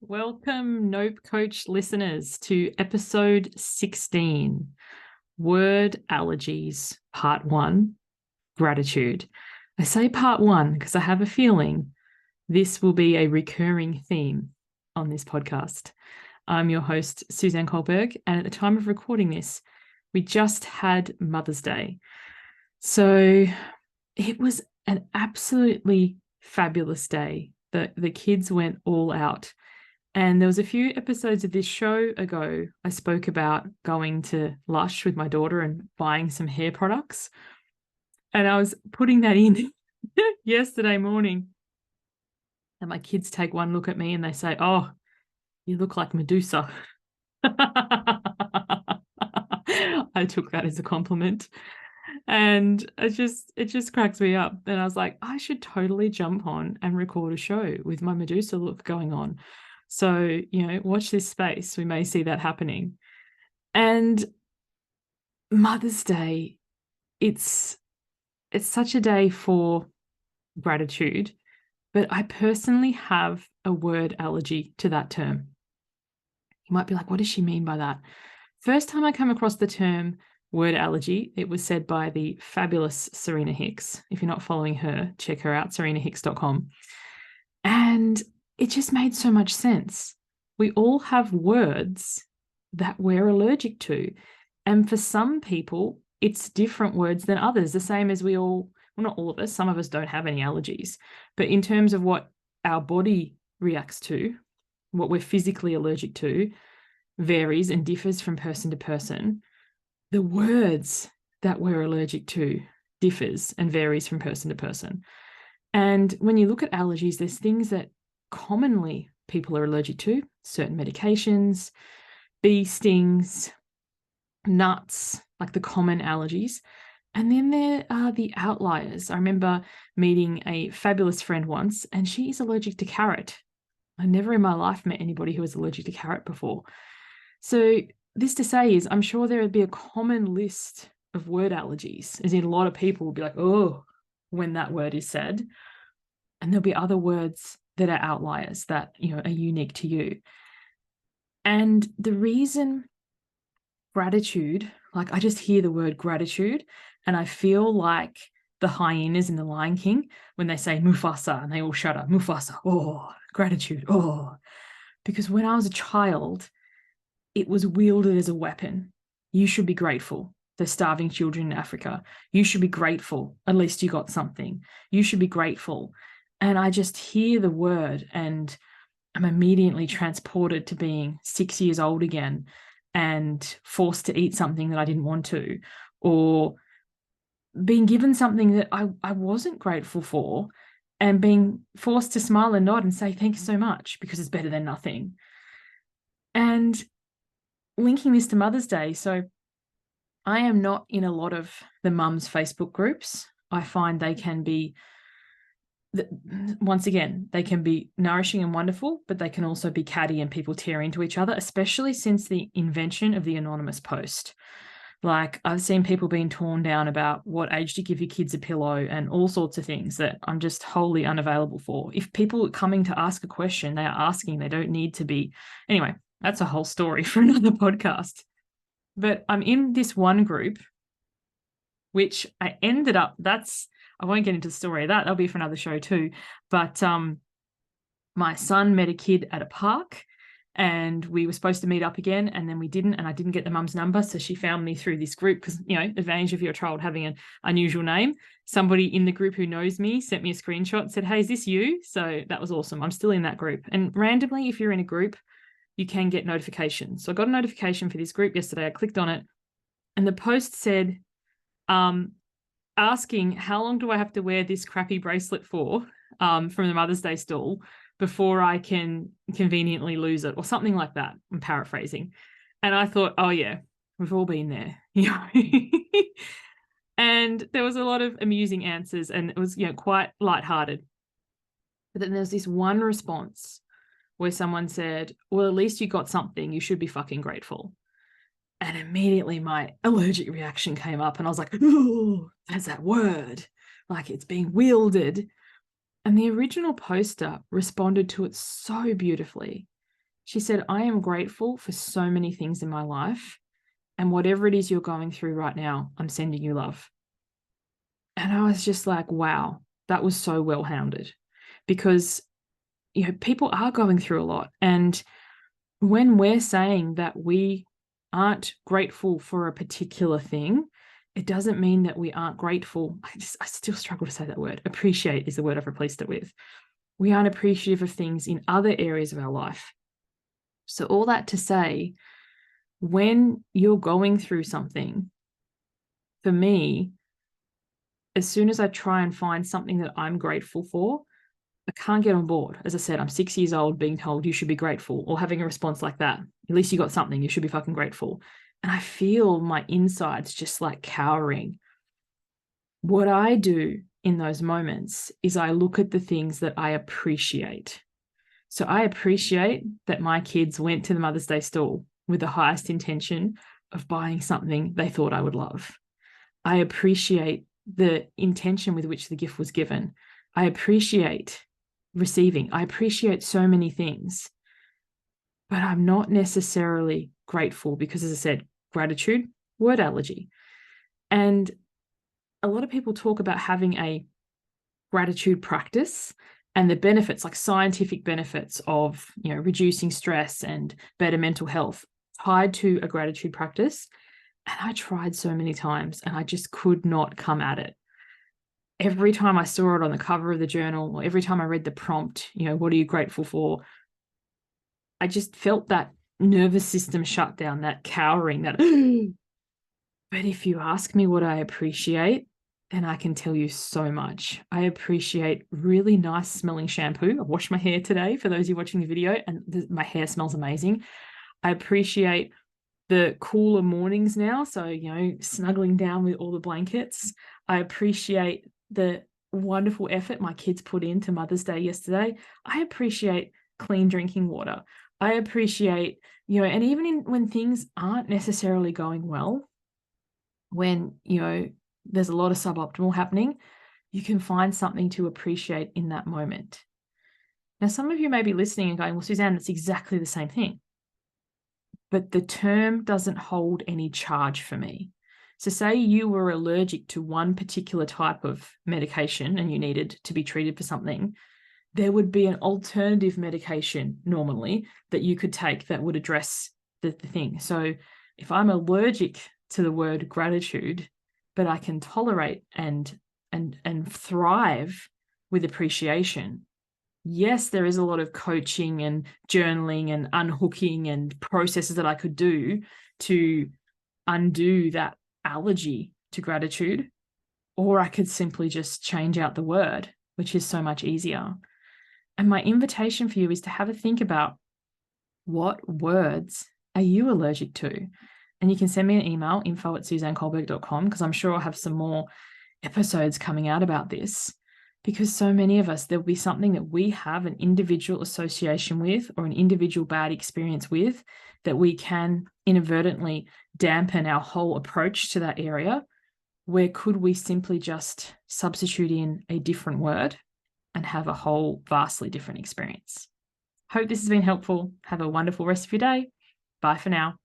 Welcome, Nope Coach listeners, to episode 16, Word Allergies, Part 1, Gratitude. I say Part 1 because I have a feeling this will be a recurring theme on this podcast. I'm your host, Suzanne Kohlberg, and at the time of recording this, we just had Mother's Day. So it was an absolutely fabulous day. The kids went all out. And there was a few episodes of this show ago, I spoke about going to Lush with my daughter and buying some hair products. And I was putting that in yesterday morning. And my kids take one look at me and they say, "Oh, you look like Medusa." I took that as a compliment. And it just cracks me up. And I was like, I should totally jump on and record a show with my Medusa look going on. So, watch this space. We may see that happening. And Mother's Day, it's such a day for gratitude, but I personally have a word allergy to that term. You might be like, what does she mean by that? First time I come across the term word allergy, it was said by the fabulous Serena Hicks. If you're not following her, check her out, serenahicks.com. And it just made so much sense. We all have words that we're allergic to. And for some people, it's different words than others, the same as not all of us, some of us don't have any allergies. But in terms of what our body reacts to, what we're physically allergic to, varies and differs from person to person. The words that we're allergic to differs and varies from person to person. And when you look at allergies, there's things that commonly people are allergic to, certain medications, bee stings, nuts, like the common allergies. And then there are the outliers. I remember meeting a fabulous friend once, and she is allergic to carrot. I never in my life met anybody who was allergic to carrot before. So this to say is, I'm sure there would be a common list of word allergies, as in a lot of people will be like, oh, when that word is said. And there'll be other words that are outliers that, are unique to you. And the reason gratitude, like I just hear the word gratitude and I feel like the hyenas in The Lion King when they say Mufasa and they all shut up, Mufasa, oh, gratitude, oh. Because when I was a child, it was wielded as a weapon. You should be grateful. There's starving children in Africa. You should be grateful. At least you got something. You should be grateful. And I just hear the word and I'm immediately transported to being 6 years old again and forced to eat something that I didn't want to, or being given something that I wasn't grateful for and being forced to smile and nod and say, thank you so much, because it's better than nothing. And linking this to Mother's Day, so I am not in a lot of the mums Facebook groups. I find they can be, once again, they can be nourishing and wonderful, but they can also be catty and people tear into each other, especially since the invention of the anonymous post. Like I've seen people being torn down about what age to give your kids a pillow and all sorts of things that I'm just wholly unavailable for. If people are coming to ask a question, they are asking, they don't need to be. Anyway, that's a whole story for another podcast. But I'm in this one group, which I ended up, I won't get into the story of that. That'll be for another show too. But my son met a kid at a park and we were supposed to meet up again and then we didn't, and I didn't get the mum's number. So she found me through this group because, advantage of your child having an unusual name. Somebody in the group who knows me sent me a screenshot and said, hey, is this you? So that was awesome. I'm still in that group. And randomly, if you're in a group, you can get notifications. So I got a notification for this group yesterday. I clicked on it and the post said, asking how long do I have to wear this crappy bracelet for from the Mother's Day stall before I can conveniently lose it, or something like that. I'm paraphrasing. And I thought, oh yeah, we've all been there. And there was a lot of amusing answers and it was, quite lighthearted. But then there's this one response where someone said, well, at least you got something. You should be fucking grateful. And immediately my allergic reaction came up and I was like, ooh, there's that word. Like it's being wielded. And the original poster responded to it so beautifully. She said, I am grateful for so many things in my life. And whatever it is you're going through right now, I'm sending you love. And I was just like, wow, that was so well hounded, because, people are going through a lot. And when we're saying that we aren't grateful for a particular thing, it doesn't mean that we aren't grateful. I still struggle to say that word. Appreciate is the word I've replaced it with. We aren't appreciative of things in other areas of our life. So all that to say, when you're going through something, for me, as soon as I try and find something that I'm grateful for, I can't get on board. As I said, I'm 6 years old being told you should be grateful, or having a response like that. At least you got something. You should be fucking grateful. And I feel my insides just like cowering. What I do in those moments is I look at the things that I appreciate. So I appreciate that my kids went to the Mother's Day stall with the highest intention of buying something they thought I would love. I appreciate the intention with which the gift was given. I appreciate receiving. I appreciate so many things, but I'm not necessarily grateful because, as I said, gratitude, word allergy. And a lot of people talk about having a gratitude practice and the benefits, like scientific benefits of, reducing stress and better mental health tied to a gratitude practice. And I tried so many times and I just could not come at it. Every time I saw it on the cover of the journal, or every time I read the prompt, what are you grateful for? I just felt that nervous system shut down, that cowering, that. But if you ask me what I appreciate, and I can tell you so much. I appreciate really nice smelling shampoo. I washed my hair today for those of you watching the video, and my hair smells amazing. I appreciate the cooler mornings now. So, snuggling down with all the blankets. I appreciate the wonderful effort my kids put into Mother's Day yesterday. I appreciate clean drinking water. I appreciate, and even when things aren't necessarily going well, when, there's a lot of suboptimal happening, you can find something to appreciate in that moment. Now, some of you may be listening and going, well, Suzanne, it's exactly the same thing. But the term doesn't hold any charge for me. So say you were allergic to one particular type of medication and you needed to be treated for something, there would be an alternative medication normally that you could take that would address the thing. So if I'm allergic to the word gratitude, but I can tolerate and thrive with appreciation, yes, there is a lot of coaching and journaling and unhooking and processes that I could do to undo that allergy to gratitude, or I could simply just change out the word, which is so much easier. And my invitation for you is to have a think about, what words are you allergic to? And you can send me an email, info@suzannekohlberg.com, because I'm sure I'll have some more episodes coming out about this, because so many of us, there'll be something that we have an individual association with or an individual bad experience with that we can inadvertently dampen our whole approach to that area. Where could we simply just substitute in a different word and have a whole vastly different experience? Hope this has been helpful. Have a wonderful rest of your day. Bye for now.